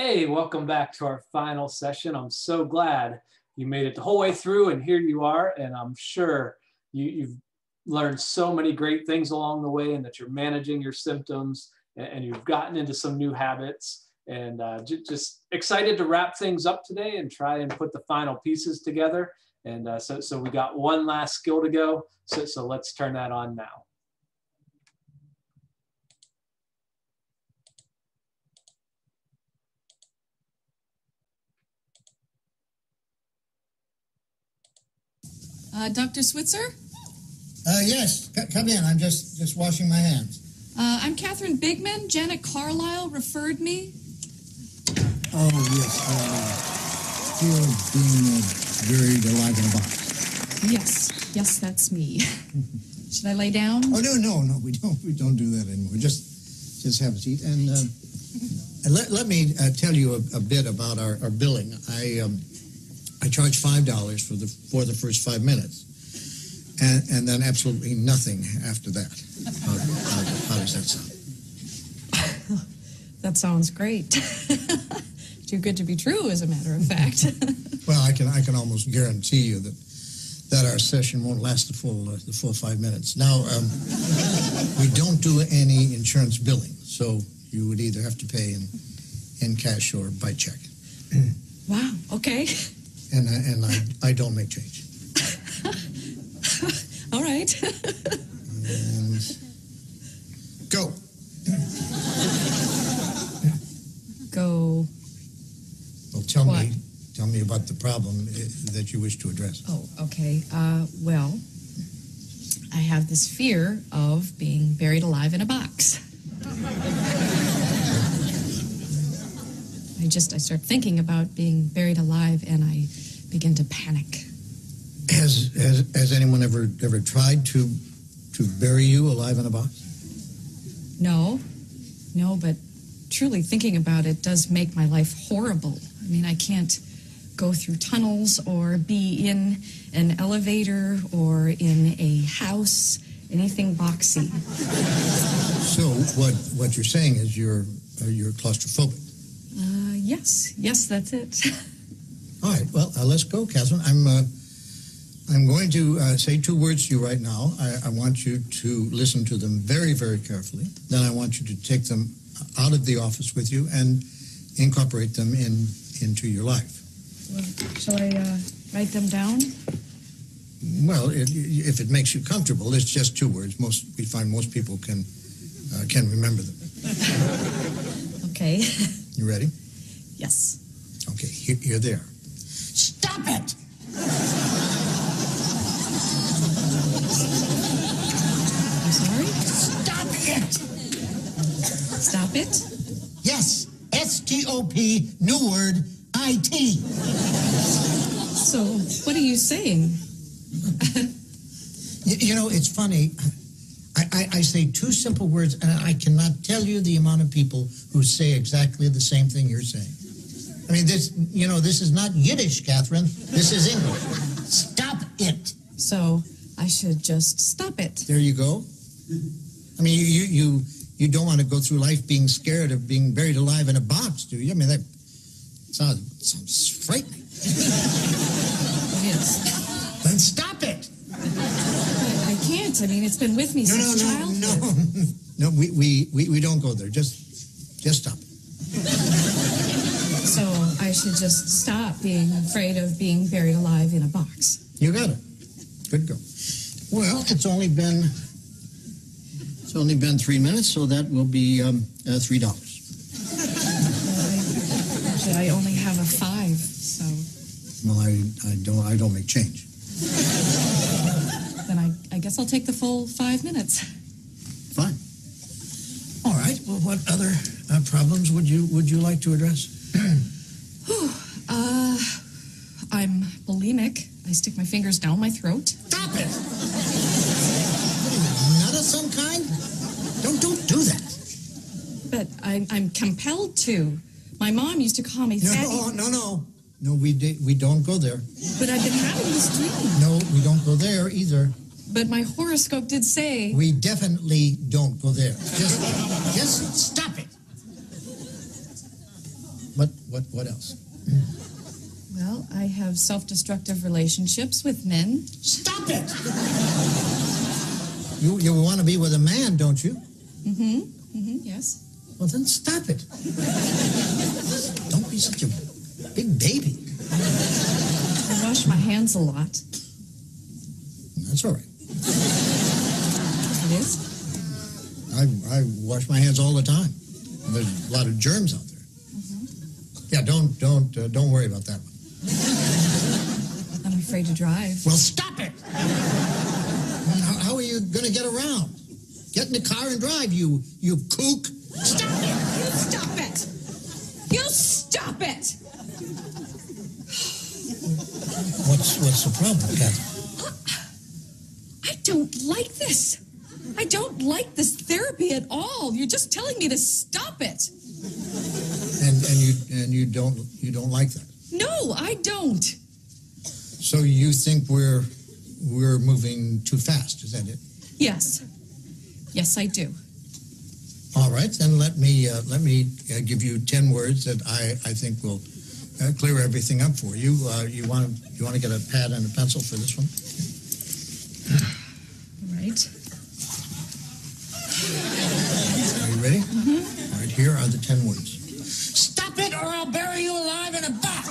Hey, welcome back to our final session. I'm so glad you made it the whole way through, and here you are. And I'm sure you've learned so many great things along the way, and that you're managing your symptoms, and you've gotten into some new habits. And just excited to wrap things up today and try and put the final pieces together. And so we got one last skill to go. So let's turn that on now. Dr. Switzer? Yes, come in. I'm just washing my hands. I'm Catherine Bigman. Janet Carlisle referred me. Oh, yes. Still being buried alive in a box. Yes, that's me. Should I lay down? Oh, no, we don't do that anymore. Just have a seat. And let me tell you a bit about our billing. I charge $5 for the first 5 minutes, and then absolutely nothing after that. How does that sound? That sounds great. Too good to be true, as a matter of fact. Well, I can almost guarantee you that our session won't last the full 5 minutes. Now, we don't do any insurance billing, so you would either have to pay in cash or by check. Wow. Okay. And I don't make change. All right. And go. Go. Well, tell What? me about the problem that you wish to address. Oh, okay. Well, I have this fear of being buried alive in a box. I start thinking about being buried alive, and I begin to panic. Has anyone ever tried to bury you alive in a box? No, but truly thinking about it does make my life horrible. I mean, I can't go through tunnels or be in an elevator or in a house, anything boxy. So what you're saying is you're claustrophobic. Yes, that's it. All right, well, let's go, Catherine. I'm going to say 2 words to you right now. I want you to listen to them very, very carefully. Then I want you to take them out of the office with you and incorporate them into your life. Well, shall I write them down? Well, if it makes you comfortable, it's just 2 words. We find most people can remember them. Okay. You ready? Yes. Okay, here they are. Stop it! I'm sorry? Stop it! Stop it? Yes, S-T-O-P, new word, I-T. So, what are you saying? You know, it's funny. I say 2 simple words, and I cannot tell you the amount of people who say exactly the same thing you're saying. I mean, this is not Yiddish, Catherine. This is English. Stop it. So, I should just stop it. There you go. I mean, you don't want to go through life being scared of being buried alive in a box, do you? I mean, that sounds frightening. Yes. Then stop it. I can't. I mean, it's been with me since childhood. No, we don't go there. Just stop it. So I should just stop being afraid of being buried alive in a box. You got it. Good go. Well, it's only been 3 minutes, so that will be $3. But I only have a 5, so. Well, I don't make change. Then I guess I'll take the full 5 minutes. Fine. All right. Well, what other problems would you like to address? I'm bulimic. I stick my fingers down my throat. Stop it! Nut of some kind? Don't do that. But I'm compelled to. My mom used to call me fatty. No, we don't go there. But I've been having this dream. No, we don't go there either. But my horoscope did say... We definitely don't go there. Just stop it. What else? Well, I have self-destructive relationships with men. Stop it! You want to be with a man, don't you? Yes. Well, then stop it. Don't be such a big baby. I wash my hands a lot. That's all right. It is? I wash my hands all the time. There's a lot of germs out there. Yeah, don't worry about that one. I'm afraid to drive. Well, stop it! How are you going to get around? Get in the car and drive, you kook. Stop it! You stop it! You stop it! What's the problem, Kathy? I don't like this. I don't like this therapy at all. You're just telling me to stop it. And you don't like that? No, I don't. So you think we're moving too fast? Is that it? Yes. Yes, I do. All right, then let me give you 10 words that I think will clear everything up for you. You want to get a pad and a pencil for this one? All right. Are you ready? All right, here are the 10 words. Stop it or I'll bury you alive in a box!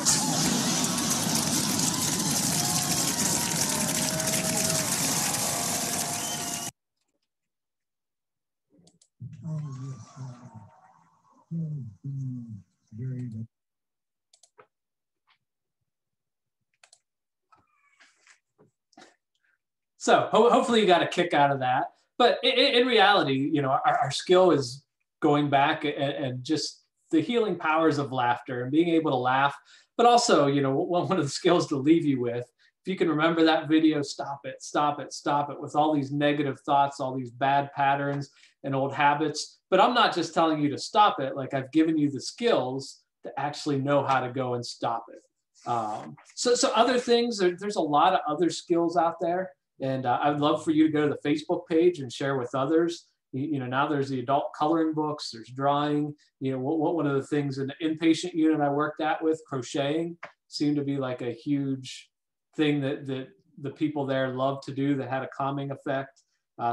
So hopefully you got a kick out of that. But in reality, you know, our skill is going back and just the healing powers of laughter and being able to laugh. But also, you know, one of the skills to leave you with, if you can remember that video, stop it, stop it, stop it, with all these negative thoughts, all these bad patterns and old habits. But I'm not just telling you to stop it, like I've given you the skills to actually know how to go and stop it. So other things, there's a lot of other skills out there. And I'd love for you to go to the Facebook page and share with others. You know, now there's the adult coloring books, there's drawing. You know, one of the things in the inpatient unit I worked at with, crocheting, seemed to be like a huge thing that the people there loved to do that had a calming effect.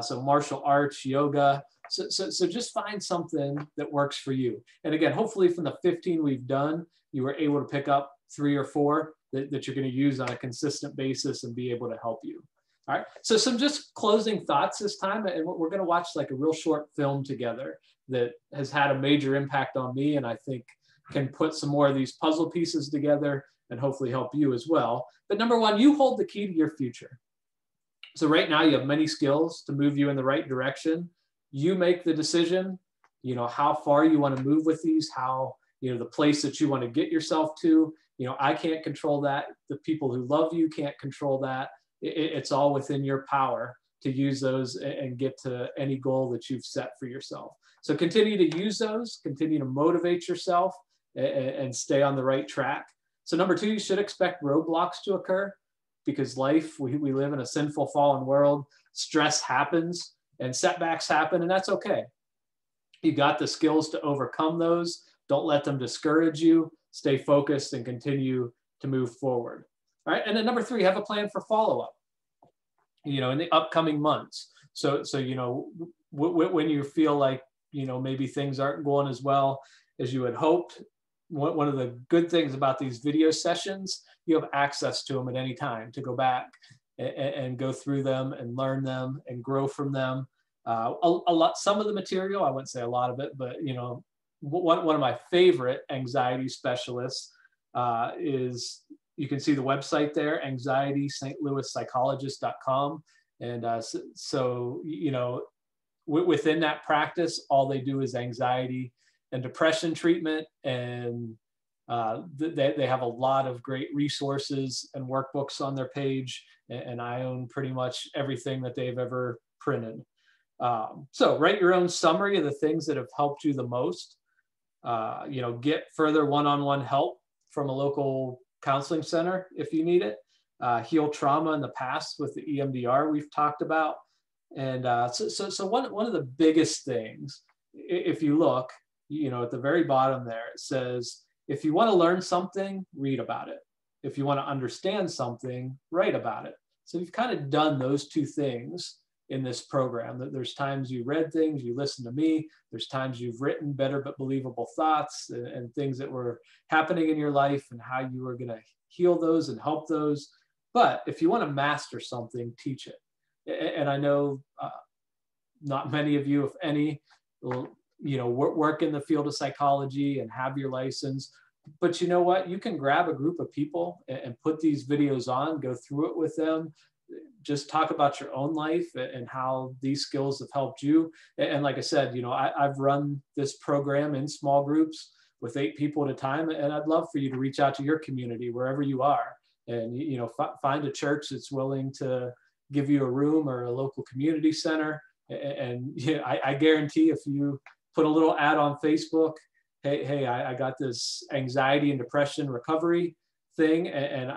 So martial arts, yoga. So just find something that works for you. And again, hopefully from the 15 we've done, you were able to pick up 3 or 4 that you're going to use on a consistent basis and be able to help you. All right, so some just closing thoughts this time, and we're going to watch like a real short film together that has had a major impact on me, and I think can put some more of these puzzle pieces together and hopefully help you as well. But number one, you hold the key to your future. So right now you have many skills to move you in the right direction. You make the decision, you know, how far you want to move with these, how, you know, the place that you want to get yourself to. You know, I can't control that. The people who love you can't control that. It's all within your power to use those and get to any goal that you've set for yourself. So continue to use those, continue to motivate yourself and stay on the right track. So number 2, you should expect roadblocks to occur because life, we live in a sinful, fallen world. Stress happens and setbacks happen, and that's okay. You got the skills to overcome those. Don't let them discourage you. Stay focused and continue to move forward. All right, and then number 3, have a plan for follow-up, you know, in the upcoming months. So you know, when you feel like, you know, maybe things aren't going as well as you had hoped, one of the good things about these video sessions, you have access to them at any time to go back and go through them and learn them and grow from them. Some of the material, I wouldn't say a lot of it, but, you know, one of my favorite anxiety specialists is, you can see the website there, anxietystlouispsychologist.com. And so, you know, within that practice, all they do is anxiety and depression treatment. And they have a lot of great resources and workbooks on their page. And I own pretty much everything that they've ever printed. So write your own summary of the things that have helped you the most. You know, get further one-on-one help from a local counseling center if you need it. Heal trauma in the past with the EMDR we've talked about. And so one of the biggest things, if you look, you know, at the very bottom there, it says, if you want to learn something, read about it. If you want to understand something, write about it. So you've kind of done those two things in this program. That there's times you read things, you listen to me. There's times you've written better but believable thoughts and things that were happening in your life and how you were going to heal those and help those. But if you want to master something, teach it. And I know not many of you, if any, will, work in the field of psychology and have your license. But you know what? You can grab a group of people and put these videos on, go through it with them, just talk about your own life and how these skills have helped you. And like I said, I've run this program in small groups with 8 people at a time. And I'd love for you to reach out to your community wherever you are and, find a church that's willing to give you a room or a local community center. And I guarantee if you put a little ad on Facebook, hey, I got this anxiety and depression recovery thing, and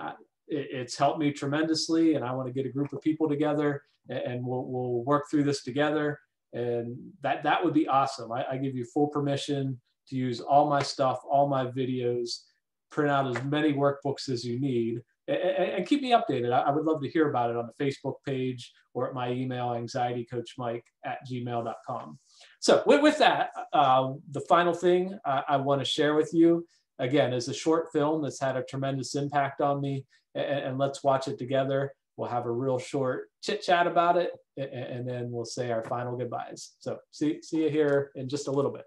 it's helped me tremendously, and I want to get a group of people together, and we'll work through this together. And that would be awesome. I give you full permission to use all my stuff, all my videos, print out as many workbooks as you need, and keep me updated. I would love to hear about it on the Facebook page or at my email, anxietycoachmike@gmail.com. So with that, the final thing I want to share with you, again, is a short film that's had a tremendous impact on me, and let's watch it together. We'll have a real short chit chat about it, and then we'll say our final goodbyes. So see you here in just a little bit.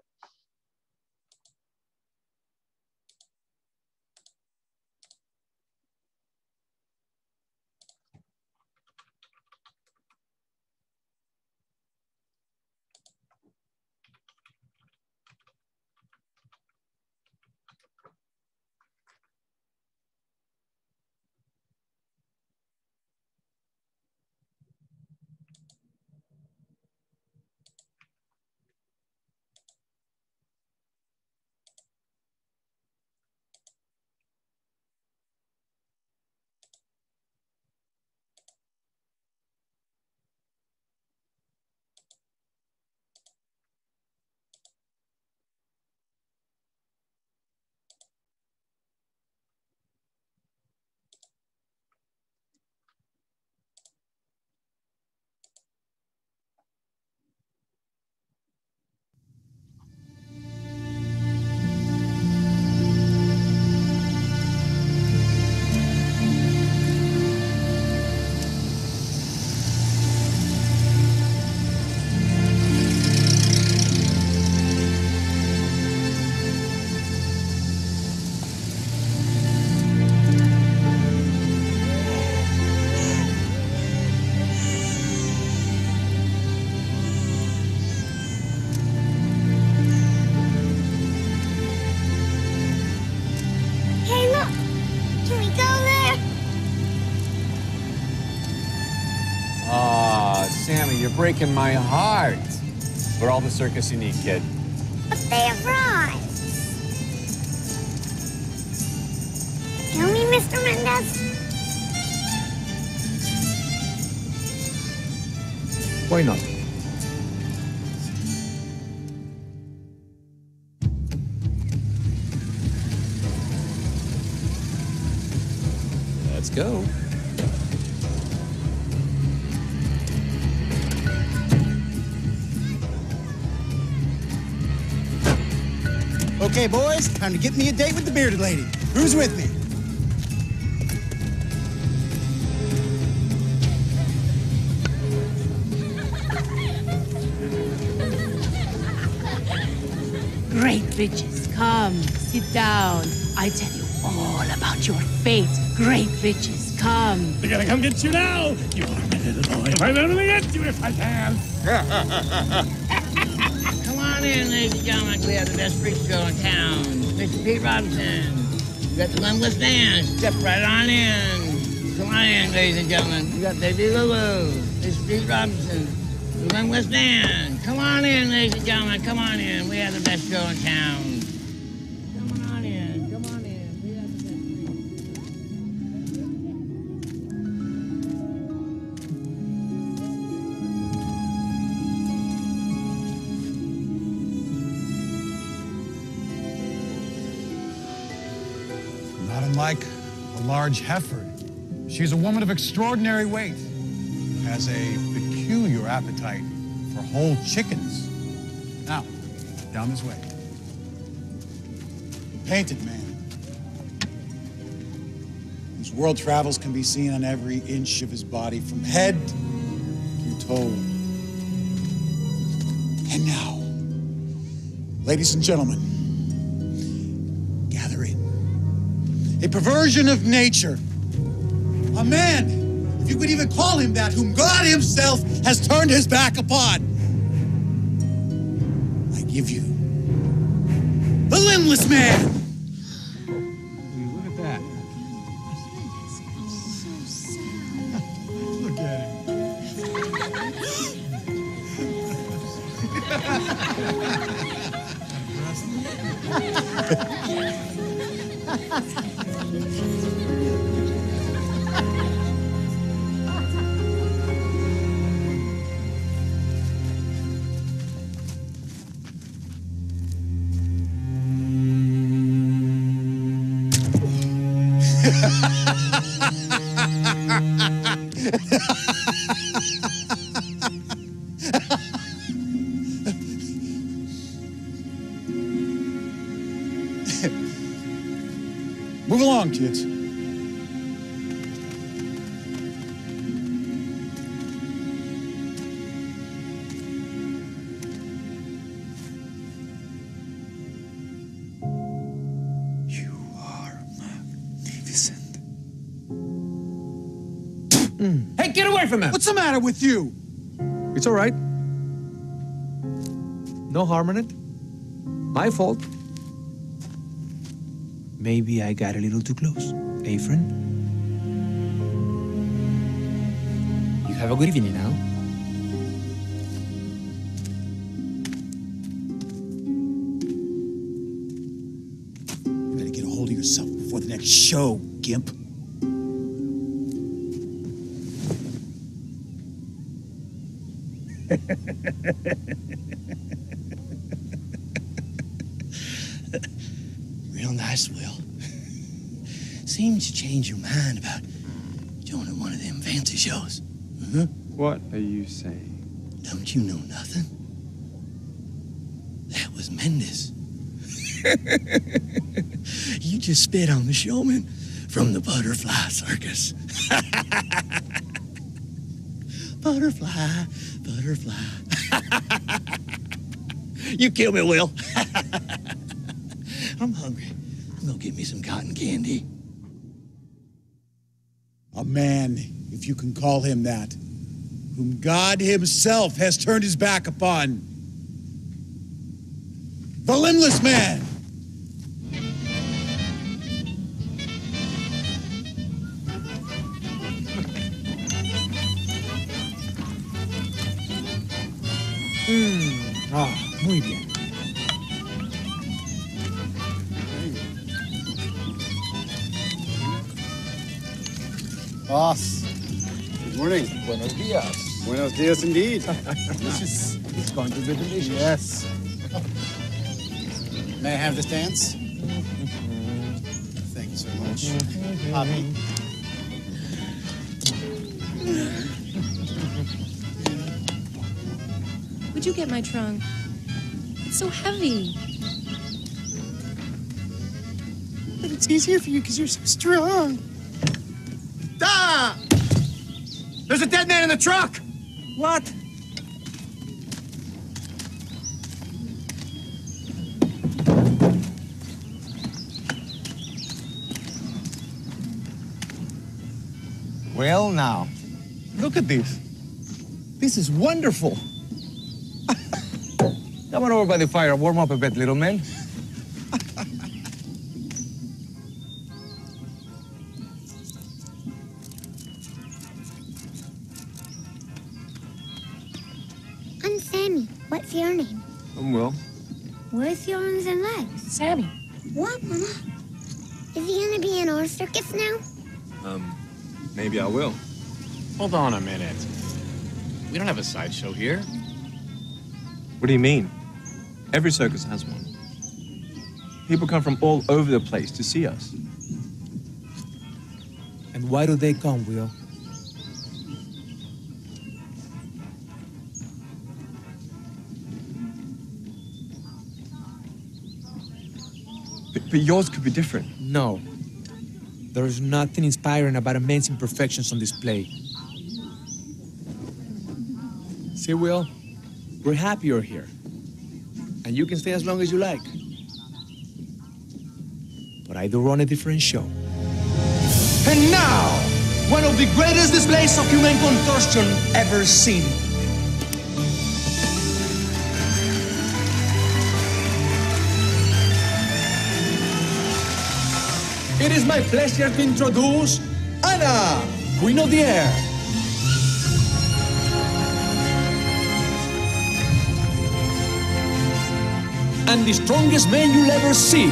Sammy, you're breaking my heart. We're all the circus you need, kid. But they arrived. Tell me, Mr. Mendez. Why not? Let's go. Okay, boys, time to get me a date with the bearded lady. Who's with me? Great bitches, come, sit down. I tell you all about your fate. Great bitches, come. They're gonna come get you now. You are my little boy. I'm gonna get you if I can. Come on in, ladies and gentlemen. We have the best freak show in town. Mr. Pete Robinson. You got the Limbless Band. Step right on in. Come on in, ladies and gentlemen. You got Baby Lulu. Mr. Pete Robinson. The Limbless Band. Come on in, ladies and gentlemen. Come on in. We have the best show in town. Come on in. Come on in. We have the best freak. Not unlike a large heifer, she's a woman of extraordinary weight, has a peculiar appetite for whole chickens. Now, down this way. Painted man. His world travels can be seen on every inch of his body, from head to toe. And now, ladies and gentlemen, gather in. A perversion of nature. A man, if you could even call him that, whom God himself has turned his back upon. I give you the limbless man. Look at that. Look at Move along, kids. You are magnificent. Hey, get away from him! What's the matter with you? It's all right. No harm in it. My fault. Maybe I got a little too close. Eh, friend? You have a good evening now. You better get a hold of yourself before the next show, gimp. Real nice, Will. Seems you changed your mind about joining one of them fancy shows. Huh? What are you saying? Don't you know nothing? That was Mendes. You just spit on the showman from the Butterfly Circus. Butterfly, butterfly. You kill me, Will. I'm hungry. Go get me some cotton candy. A man, if you can call him that, whom God himself has turned his back upon. The limbless man. Muy bien. Boss, good morning. Buenos dias. Buenos dias indeed. Delicious. It's going to be delicious. Yes. May I have this dance? Thank you so much. Poppy. Would you get my trunk? It's so heavy. But it's easier for you because you're so strong. Ah! There's a dead man in the truck! What? Well, now, look at this. This is wonderful. Come on over by the fire and warm up a bit, little man. I'm Sammy. What's your name? I'm Will. Where's your arms and legs? Sammy. What, Mama? Is he gonna be in our circus now? Maybe I will. Hold on a minute. We don't have a sideshow here. What do you mean? Every circus has one. People come from all over the place to see us. why do they come, Will? But yours could be different. No. There's nothing inspiring about immense imperfections on display. See, Will, we're happy you're here. And you can stay as long as you like. But I do run a different show. And now, one of the greatest displays of human contortion ever seen. It is my pleasure to introduce Anna, Queen of the Air. And the strongest man you'll ever see.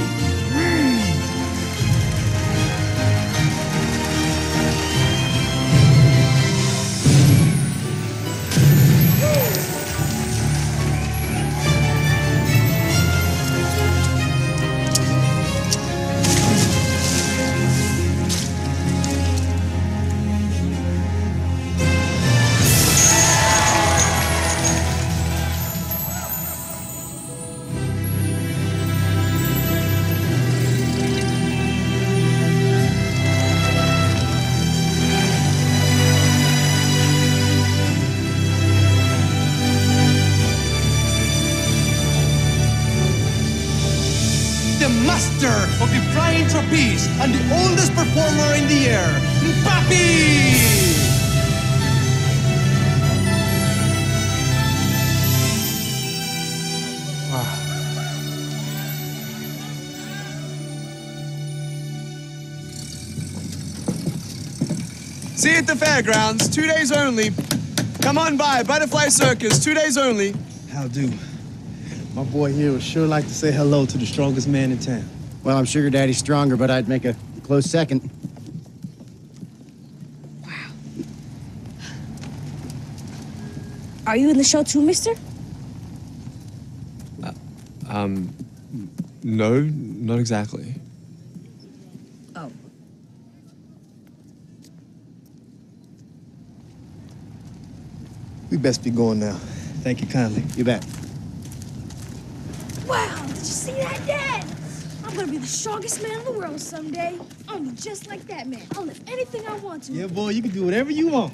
Of the flying trapeze and the oldest performer in the air, Papi! See you at the fairgrounds, 2 days only. Come on by, Butterfly Circus, 2 days only. How do? My boy here would sure like to say hello to the strongest man in town. Well, I'm Sugar Daddy's stronger, but I'd make a close second. Wow. Are you in the show too, mister? No, not exactly. Oh. We best be going now. Thank you kindly. You bet. Wow, did you see that, Dad? I'm gonna be the strongest man in the world someday. I'll be just like that man. I'll lift anything I want to. Yeah, boy, you can do whatever you want.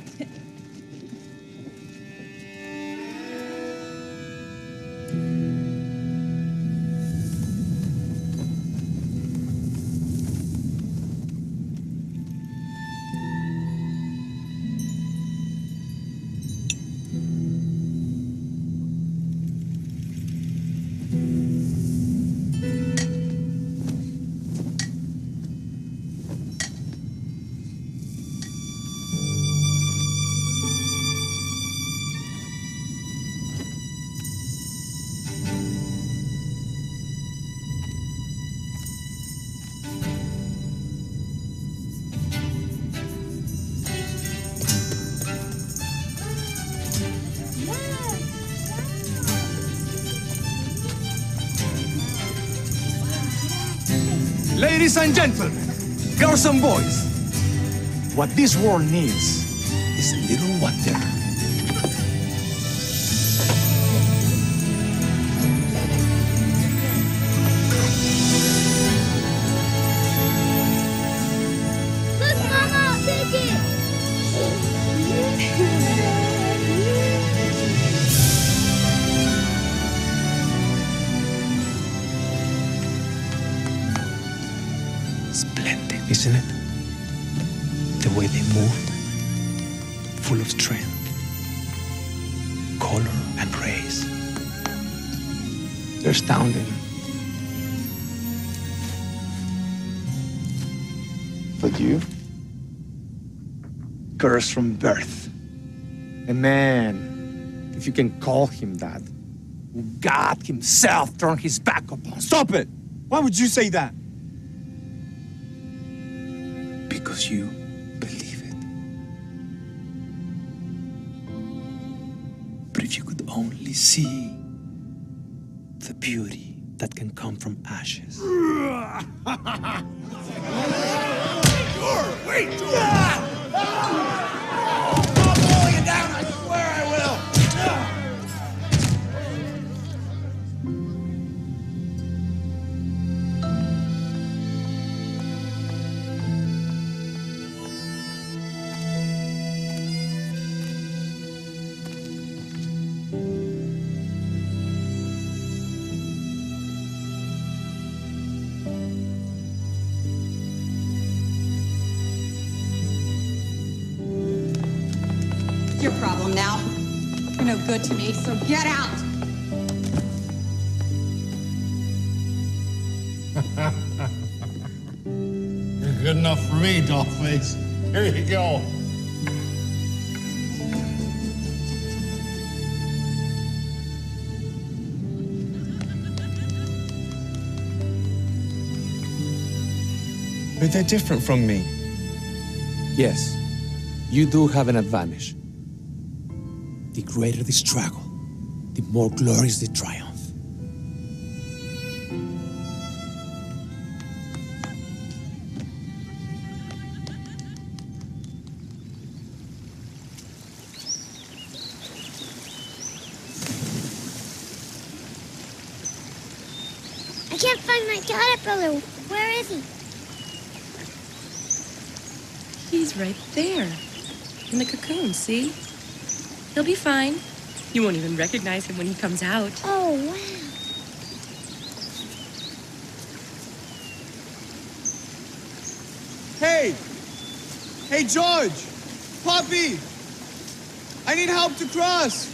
Ladies and gentlemen, girls and boys, what this world needs is a little water. Look, Mama, take it! Splendid, isn't it? The way they moved, full of strength, color, and grace. They're astounding. But you? Cursed from birth. A man, if you can call him that, who God himself turned his back upon. Stop it! Why would you say that? Because you believe it. But if you could only see the beauty that can come from ashes. Wait! your problem now? You're no good to me, so get out. You're good enough for me, Dollface. Here you go. But they're different from me. Yes, you do have an advantage. The greater the struggle, the more glorious the triumph. I can't find my caterpillar. Where is he? He's right there, in the cocoon, see? He'll be fine. You won't even recognize him when he comes out. Oh, wow. Hey! Hey, George! Poppy! I need help to cross!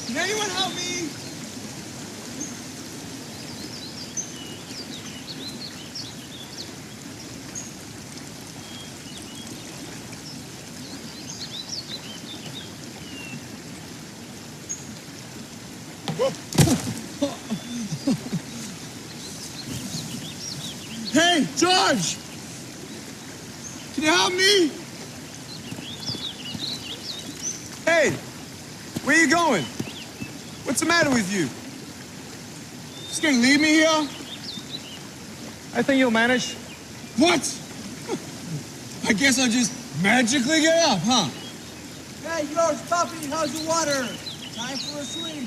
Can anyone help me? Hey, George! Can you help me? Hey, where you going? What's the matter with you? Just gonna leave me here? I think you'll manage. What? I guess I'll just magically get up, huh? Hey, George, Puppy, how's the water? Time for a swim.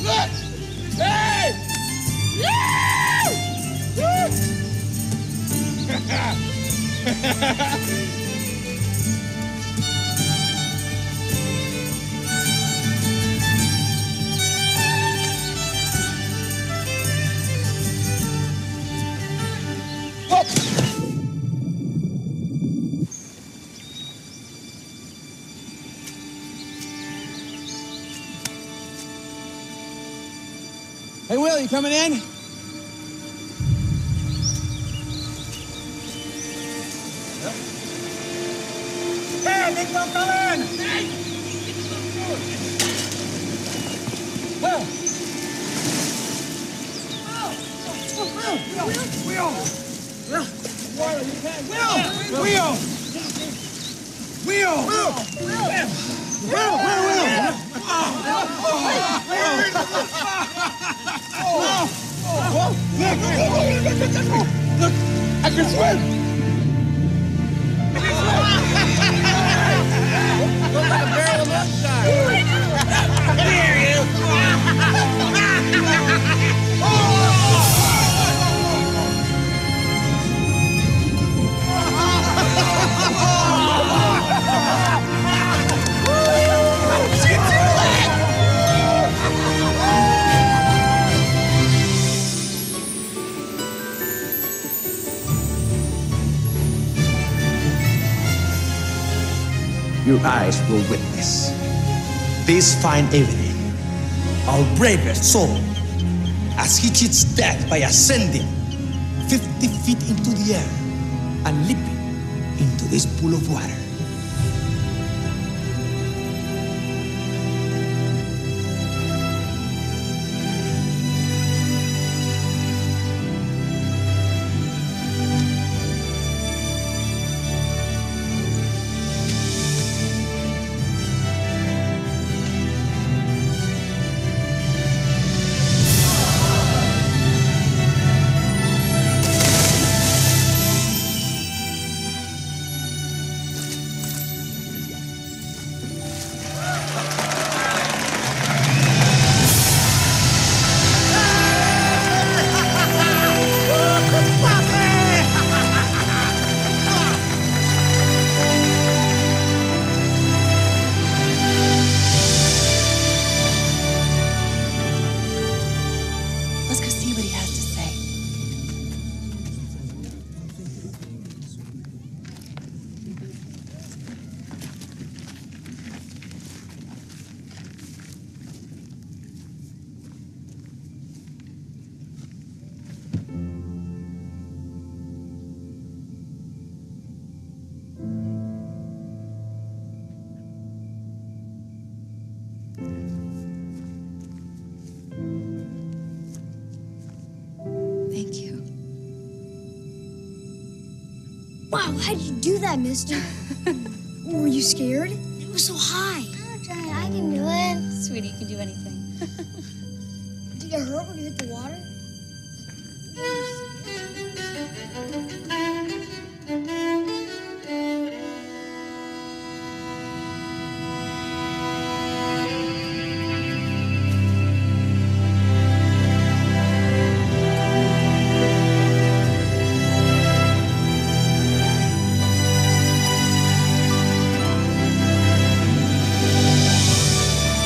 Look! Hey! Hey, Will, you coming in? Hey, Nick, don't come in! Hey! Will! Will! Will! You can't. Will! Look, I can swim! Look like a barrel of moonshine. Here you Your eyes will witness this fine evening our bravest soul as he cheats death by ascending 50 feet into the air and leaping into this pool of water. Wow, how'd you do that, mister? Were you scared? It was so high. I'll try it. I can do it. Sweetie, you can do anything. Did it hurt when you hit the water?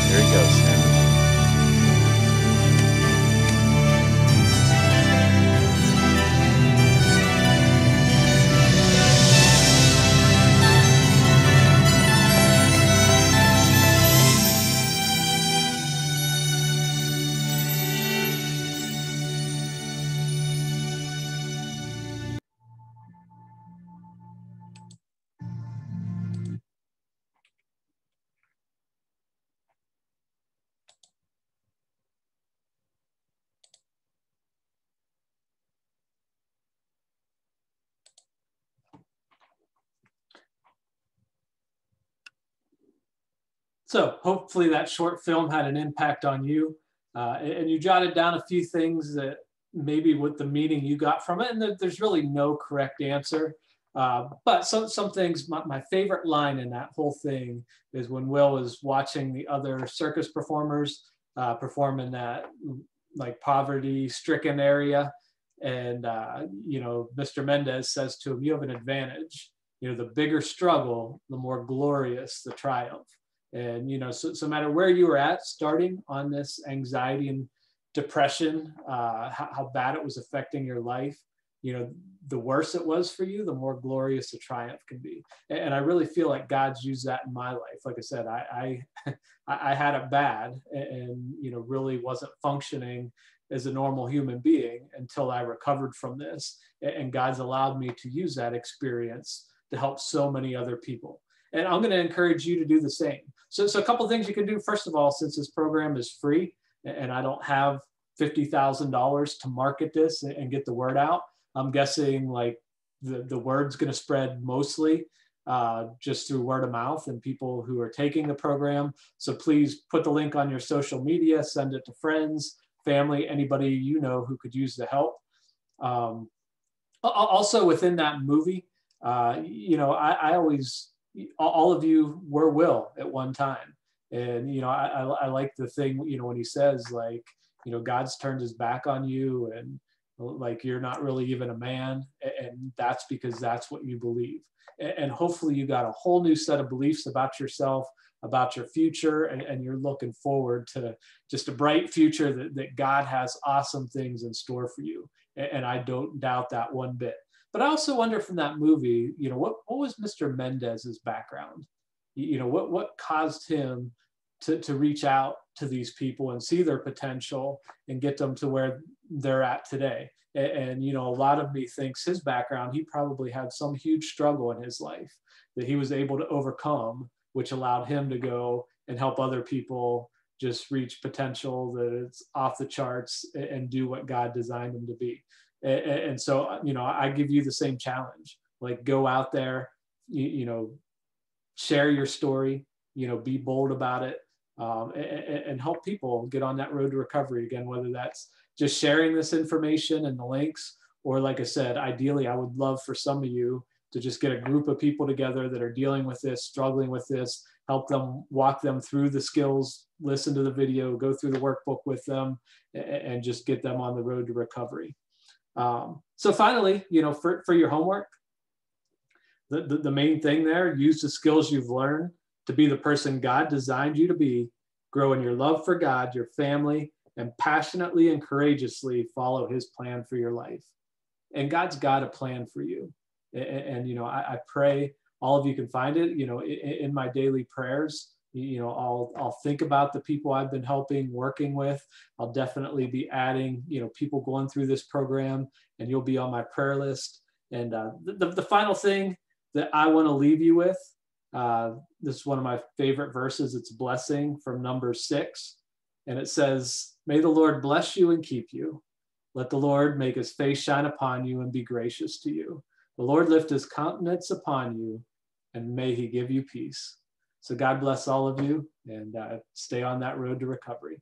There he goes, Sam. So hopefully that short film had an impact on you, and you jotted down a few things that maybe with the meaning you got from it, and there's really no correct answer. But some things, my favorite line in that whole thing is when Will was watching the other circus performers perform in that like poverty-stricken area. And, you know, Mr. Mendez says to him, you have an advantage. You know, the bigger struggle, the more glorious the triumph. And, you know, so no matter where you were at starting on this anxiety and depression, how bad it was affecting your life, you know, the worse it was for you, the more glorious the triumph can be. And I really feel like God's used that in my life. Like I said, I had it bad and, you know, really wasn't functioning as a normal human being until I recovered from this. And God's allowed me to use that experience to help so many other people. And I'm going to encourage you to do the same. So a couple of things you can do. First of all, since this program is free and I don't have $50,000 to market this and get the word out, I'm guessing like the word's going to spread mostly just through word of mouth and people who are taking the program. So please put the link on your social media, send it to friends, family, anybody you know who could use the help. Also within that movie, you know, I always, all of you were Will at one time. And, you know, I like the thing, you know, when he says like, you know, God's turned his back on you and like, you're not really even a man. And that's because that's what you believe. And hopefully you got a whole new set of beliefs about yourself, about your future, and you're looking forward to just a bright future that God has awesome things in store for you. And I don't doubt that one bit. But I also wonder from that movie, you know, what was Mr. Mendez's background? You know, what caused him to reach out to these people and see their potential and get them to where they're at today? And you know, a lot of me thinks his background, he probably had some huge struggle in his life that he was able to overcome, which allowed him to go and help other people just reach potential that's off the charts and do what God designed them to be. And so, you know, I give you the same challenge, like go out there, you know, share your story, you know, be bold about it, and help people get on that road to recovery again, whether that's just sharing this information and the links, or like I said, ideally, I would love for some of you to just get a group of people together that are dealing with this, struggling with this, help them, walk them through the skills, listen to the video, go through the workbook with them, and just get them on the road to recovery. So finally, you know, for your homework, the main thing there, use the skills you've learned to be the person God designed you to be, grow in your love for God, your family, and passionately and courageously follow his plan for your life. And God's got a plan for you. And you know, I pray all of you can find it, you know, in my daily prayers. You know, I'll think about the people I've been helping, working with. I'll definitely be adding, you know, people going through this program, and you'll be on my prayer list. And the final thing that I want to leave you with, this is one of my favorite verses. It's blessing from Numbers 6. And it says, may the Lord bless you and keep you. Let the Lord make his face shine upon you and be gracious to you. The Lord lift his countenance upon you, and may he give you peace. So God bless all of you, and stay on that road to recovery.